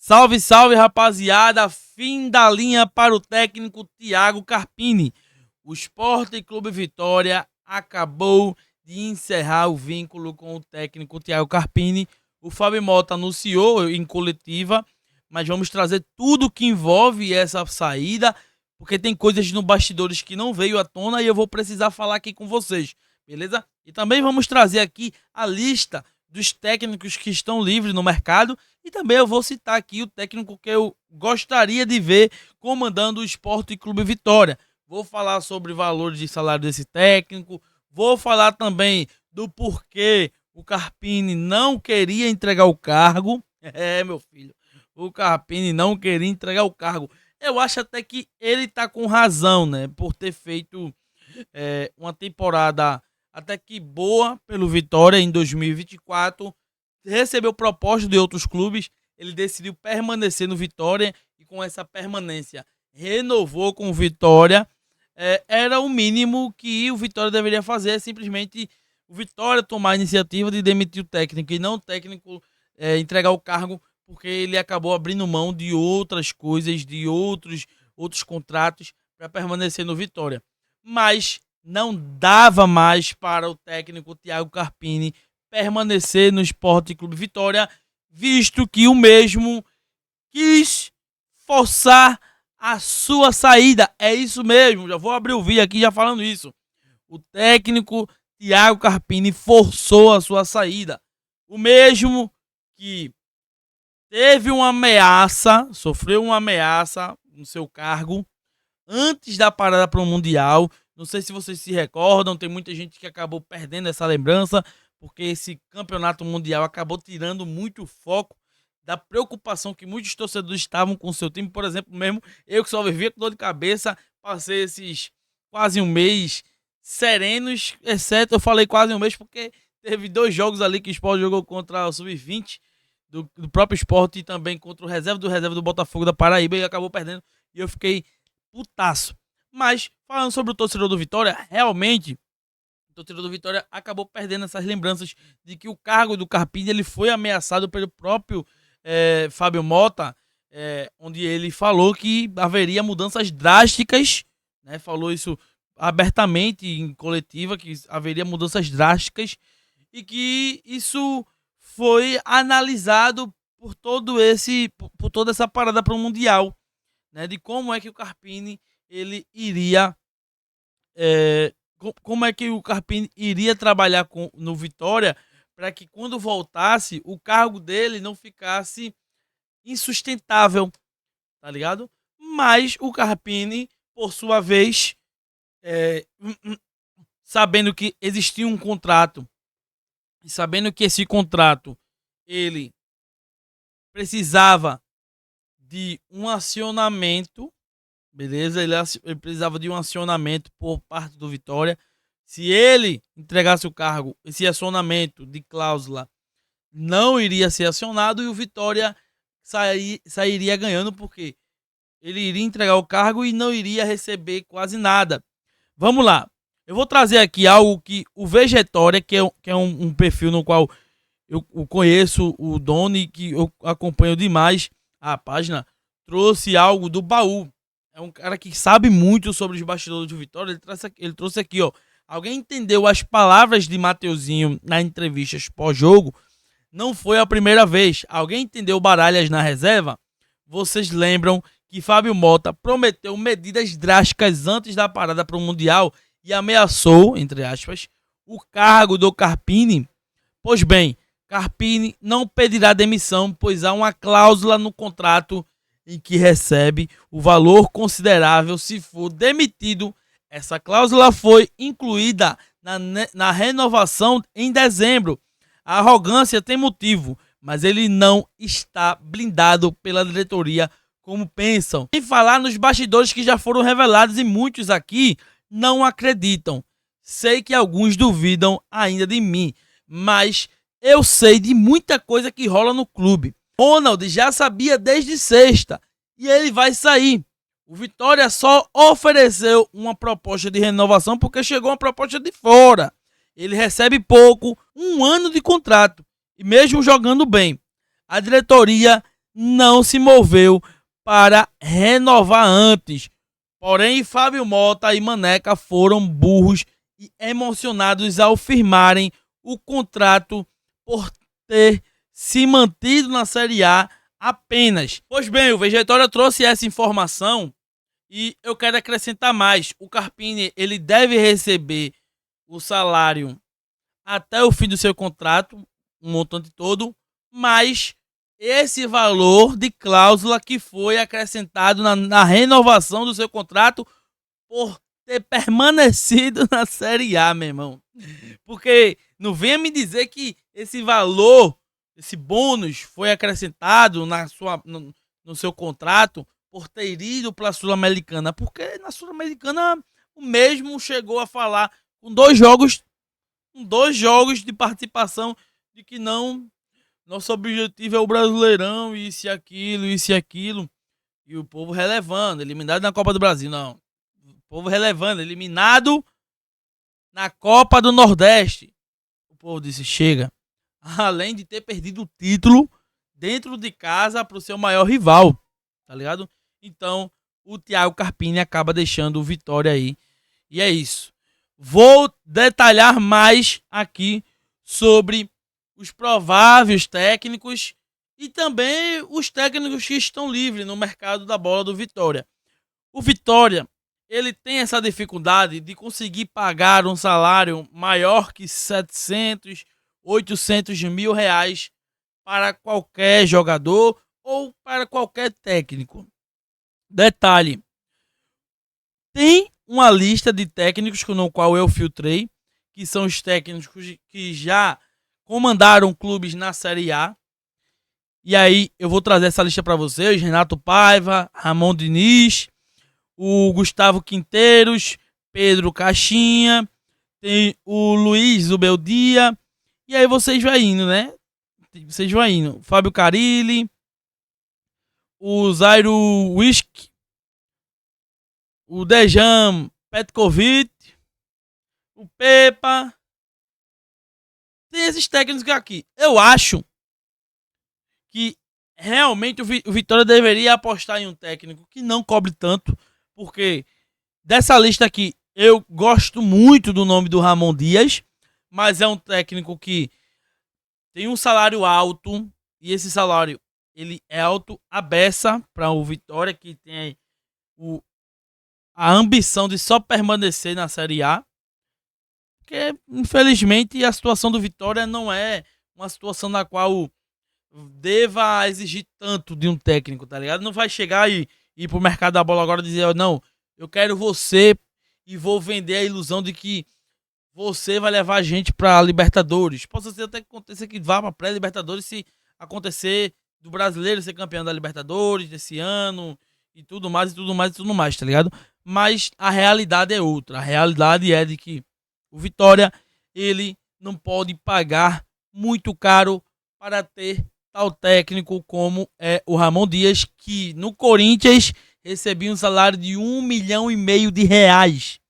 Salve, salve, rapaziada! Fim da linha para o técnico Thiago Carpini. O Sport Clube Vitória acabou de encerrar o vínculo com o técnico Thiago Carpini. O Fábio Mota anunciou em coletiva, mas vamos trazer tudo que envolve essa saída, porque tem coisas no bastidores que não veio à tona e eu vou precisar falar aqui com vocês, beleza? E também vamos trazer aqui a lista dos técnicos que estão livres no mercado e também eu vou citar aqui o técnico que eu gostaria de ver comandando o Sport Clube Vitória. Vou falar sobre valores de salário desse técnico, vou falar também do porquê o Carpini não queria entregar o cargo. Meu filho, o Carpini não queria entregar o cargo. Eu acho até que ele tá com razão, né? Por ter feito uma temporada até que boa pelo Vitória em 2024. Recebeu proposta de outros clubes. Ele decidiu permanecer no Vitória e com essa permanência renovou com o Vitória. Era o mínimo que o Vitória deveria fazer, simplesmente o Vitória tomar a iniciativa de demitir o técnico e não o técnico entregar o cargo, porque ele acabou abrindo mão de outras coisas, de outros contratos para permanecer no Vitória. Mas não dava mais para o técnico Thiago Carpini permanecer no Sport Clube Vitória, visto que o mesmo quis forçar a sua saída. É isso mesmo, já vou abrir o vídeo aqui já falando isso. O técnico Thiago Carpini forçou a sua saída. O mesmo que teve uma ameaça, sofreu uma ameaça no seu cargo antes da parada para o Mundial. Não sei se vocês se recordam, tem muita gente que acabou perdendo essa lembrança, porque esse campeonato mundial acabou tirando muito foco da preocupação que muitos torcedores estavam com o seu time. Por exemplo, mesmo eu que só vivia com dor de cabeça, passei esses quase um mês serenos, exceto eu falei quase um mês porque teve 2 jogos ali que o Sport jogou contra o Sub-20 do próprio Sport e também contra o reserva do Botafogo da Paraíba e acabou perdendo e eu fiquei putaço. Mas, falando sobre o torcedor do Vitória, realmente, o torcedor do Vitória acabou perdendo essas lembranças de que o cargo do Carpini ele foi ameaçado pelo próprio Fábio Mota, onde ele falou que haveria mudanças drásticas, né? Falou isso abertamente em coletiva, que haveria mudanças drásticas e que isso foi analisado por toda essa parada para o Mundial, né? De como é que o Carpini ele iria como é que o Carpini iria trabalhar no Vitória para que quando voltasse o cargo dele não ficasse insustentável, tá ligado? Mas o Carpini, por sua vez, sabendo que existia um contrato e sabendo que esse contrato ele precisava de um acionamento, beleza? Ele precisava de um acionamento por parte do Vitória. Se ele entregasse o cargo, esse acionamento de cláusula não iria ser acionado e o Vitória sairia ganhando, porque ele iria entregar o cargo e não iria receber quase nada. Vamos lá. Eu vou trazer aqui algo que o Vegetória, que é um perfil no qual eu conheço o dono e que eu acompanho demais a página, trouxe algo do baú. É um cara que sabe muito sobre os bastidores do Vitória. Ele trouxe aqui, ó. Alguém entendeu as palavras de Mateuzinho na entrevista pós-jogo? Não foi a primeira vez. Alguém entendeu Baralhas na reserva? Vocês lembram que Fábio Mota prometeu medidas drásticas antes da parada para o Mundial e ameaçou, entre aspas, o cargo do Carpini? Pois bem, Carpini não pedirá demissão, pois há uma cláusula no contrato em que recebe o valor considerável se for demitido. Essa cláusula foi incluída na renovação em dezembro. A arrogância tem motivo, mas ele não está blindado pela diretoria como pensam. Sem falar nos bastidores que já foram revelados e muitos aqui não acreditam. Sei que alguns duvidam ainda de mim, mas eu sei de muita coisa que rola no clube. Ronald já sabia desde sexta e ele vai sair. O Vitória só ofereceu uma proposta de renovação porque chegou uma proposta de fora. Ele recebe pouco, 1 ano de contrato e mesmo jogando bem, a diretoria não se moveu para renovar antes. Porém, Fábio Mota e Maneca foram burros e emocionados ao firmarem o contrato por ter se mantido na Série A apenas. Pois bem, o Vegetória trouxe essa informação e eu quero acrescentar mais. O Carpini, ele deve receber o salário até o fim do seu contrato, um montante todo, mas esse valor de cláusula que foi acrescentado na renovação do seu contrato por ter permanecido na Série A, meu irmão. Porque não venha me dizer que esse valor, esse bônus foi acrescentado no seu contrato por ter ido para a Sul-Americana. Porque na Sul-Americana o mesmo chegou a falar com dois jogos de participação de que não, nosso objetivo é o Brasileirão, isso e aquilo. E o povo relevando, eliminado na Copa do Brasil, não. O povo relevando, eliminado na Copa do Nordeste. O povo disse, chega. Além de ter perdido o título dentro de casa para o seu maior rival, tá ligado? Então, o Thiago Carpini acaba deixando o Vitória aí. E é isso. Vou detalhar mais aqui sobre os prováveis técnicos e também os técnicos que estão livres no mercado da bola do Vitória. O Vitória, ele tem essa dificuldade de conseguir pagar um salário maior que 700, 800 mil reais para qualquer jogador ou para qualquer técnico. Detalhe, tem uma lista de técnicos no qual eu filtrei, que são os técnicos que já comandaram clubes na Série A. E aí eu vou trazer essa lista para vocês: Renato Paiva, Ramon Diniz, o Gustavo Quinteiros, Pedro Caixinha, tem o Luiz Zubeldia. E aí vocês vão indo, né? Vocês vão indo. Fábio Carilli, o Zairo Wisk, o Dejan Petkovic, o Pepa. Tem esses técnicos aqui. Eu acho que realmente o Vitória deveria apostar em um técnico que não cobre tanto, porque dessa lista aqui eu gosto muito do nome do Ramon Dias, mas é um técnico que tem um salário alto e esse salário ele é alto a beça para o Vitória, que tem a ambição de só permanecer na Série A. Porque, infelizmente, a situação do Vitória não é uma situação na qual deva exigir tanto de um técnico, tá ligado? Não vai chegar e ir pro mercado da bola agora e dizer, não, eu quero você e vou vender a ilusão de que você vai levar a gente pra Libertadores. Possa ser até que aconteça que vá pra pré-Libertadores se acontecer do brasileiro ser campeão da Libertadores desse ano e tudo mais, tá ligado? Mas a realidade é outra. A realidade é de que o Vitória, ele não pode pagar muito caro para ter tal técnico como é o Ramon Dias, que no Corinthians recebia um salário de 1,5 milhão de reais.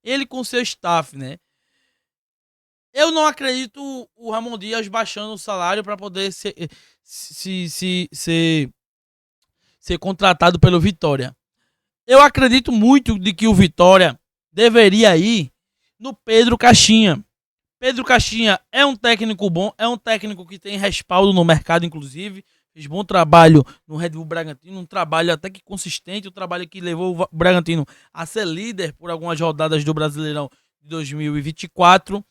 Ele com seu staff, né? Eu não acredito o Ramon Dias baixando o salário para poder ser contratado pelo Vitória. Eu acredito muito de que o Vitória deveria ir no Pedro Caixinha. Pedro Caixinha é um técnico bom, é um técnico que tem respaldo no mercado, inclusive. Fez bom trabalho no Red Bull Bragantino, um trabalho até que consistente, um trabalho que levou o Bragantino a ser líder por algumas rodadas do Brasileirão de 2024.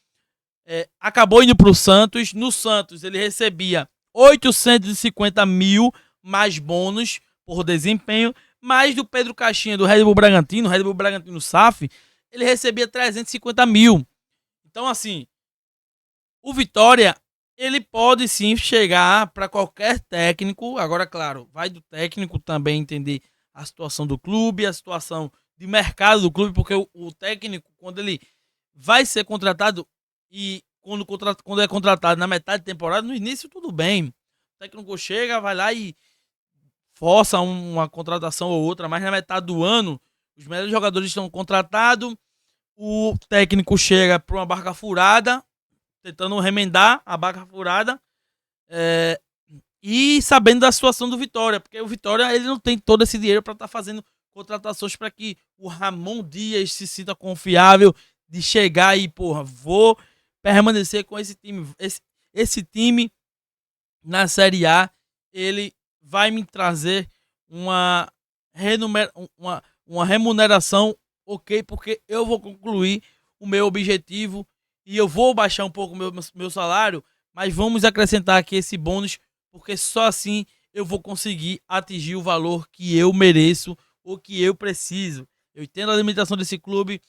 Acabou indo para o Santos. No Santos ele recebia 850 mil mais bônus por desempenho, mais do Pedro Caixinha do Red Bull Bragantino SAF, ele recebia 350 mil. Então, assim, o Vitória, ele pode sim chegar para qualquer técnico. Agora, claro, vai do técnico também entender a situação do clube, a situação de mercado do clube, porque o técnico, quando ele vai ser contratado e quando é contratado na metade da temporada, no início tudo bem. O técnico chega, vai lá e força uma contratação ou outra, mas na metade do ano, os melhores jogadores estão contratados, o técnico chega para uma barca furada, tentando remendar a barca furada, e sabendo da situação do Vitória, porque o Vitória ele não tem todo esse dinheiro para estar fazendo contratações para que o Ramon Dias se sinta confiável de chegar e, porra, vou permanecer com esse time. Esse time na Série A, ele vai me trazer uma, uma remuneração ok, porque eu vou concluir o meu objetivo e eu vou baixar um pouco o meu salário, mas vamos acrescentar aqui esse bônus, porque só assim eu vou conseguir atingir o valor que eu mereço ou que eu preciso. Eu entendo a limitação desse clube,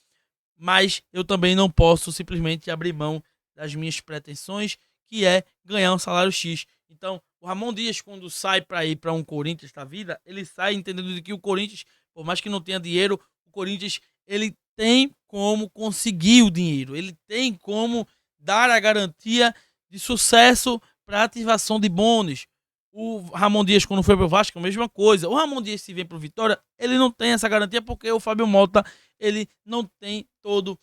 mas eu também não posso simplesmente abrir mão das minhas pretensões, que é ganhar um salário X. Então, o Ramon Dias, quando sai para ir para um Corinthians da vida, ele sai entendendo de que o Corinthians, por mais que não tenha dinheiro, o Corinthians ele tem como conseguir o dinheiro, ele tem como dar a garantia de sucesso para ativação de bônus. O Ramon Dias, quando foi pro Vasco, a mesma coisa. O Ramon Dias, se vem pro Vitória, ele não tem essa garantia porque o Fábio Mota, ele não tem todo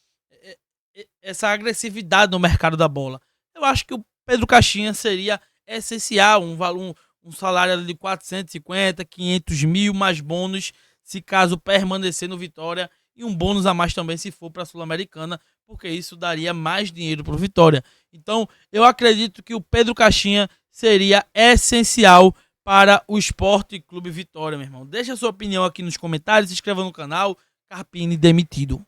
essa agressividade no mercado da bola. Eu acho que o Pedro Caixinha seria essencial, um salário de 450, 500 mil, mais bônus, se caso permanecer no Vitória, e um bônus a mais também se for para a Sul-Americana, porque isso daria mais dinheiro para o Vitória. Então, eu acredito que o Pedro Caixinha seria essencial para o Sport Clube Vitória, meu irmão. Deixa a sua opinião aqui nos comentários, se inscreva no canal. Carpini demitido.